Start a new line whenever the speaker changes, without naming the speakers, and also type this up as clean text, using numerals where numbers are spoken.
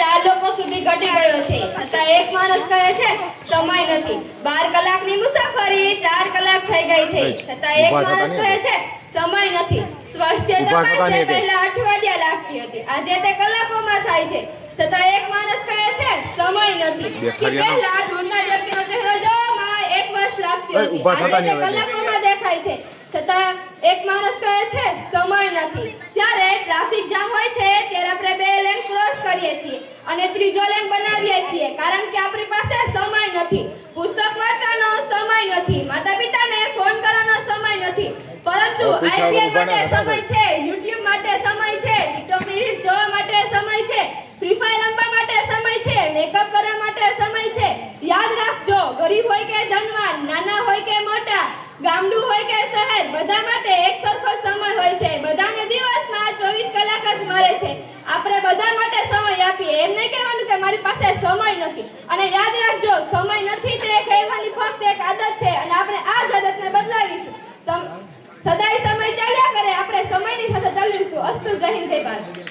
4 લોકો સુધી ઘટી ગયો છે છતાં એક માણસ કહે છે સમય નથી 12 કલાકની મુસાફરી 4 કલાક થઈ ગઈ છે છતાં એક માણસ કહે છે સમય નથી સ્વાસ્થ્ય તપાસ જે પહેલા અઠવાડિયા લાગતી હતી આજે તે કલાકોમાં થાય છે છતાં એક માણસ કહે છે સમય નથી કે પહેલા દૂરના વ્યક્તિનો ચહેરો જોવામાં 1 વર્ષ લાગતી હતી આજે તે કલાકોમાં દેખાય છે છતાં એક માણસ કહે છે સમય નથી જ્યારે ટ્રાફિક જામ હોય છે ત્યારે આપણે 2 લેન ક્રોસ કરીએ છીએ અને ત્રીજો લેન બનાવીએ છીએ કારણ કે આપણી પાસે સમય નથી પુસ્તક વાંચવાનો સમય નથી માતા-પિતાને ફોન કરવાનો સમય નથી પરંતુ આઈપીએલ માટે સમય છે YouTube માટે સમય છે TikTok ની રીલ્સ જોવા માટે સમય છે ફ્રી ફાયર રમવા માટે સમય છે મેકઅપ કરવા માટે સમય છે યાદ રાખજો ગરીબ હોય કે ધનવાન નાના હોય કે મોટા ગામડું હોય કે શહેર બધા માટે એક સરખો સમય હોય છે બધાને દિવસમાં 24 કલાક જ મળે છે આપણે બધા માટે સમય આપીએ એમ નહીં કહેવાનું કે મારી પાસે સમય નથી અને યાદ રાખજો સમય નથી તે કહેવાની ફક્ત એક આદત છે અને આપણે આ જ આદતને બદલાવીશું સદાય સમય ચાલ્યા કરે આપણે સમયની સાથે ચાલીશું અસ્તુ જય હિન્દ જય ભારત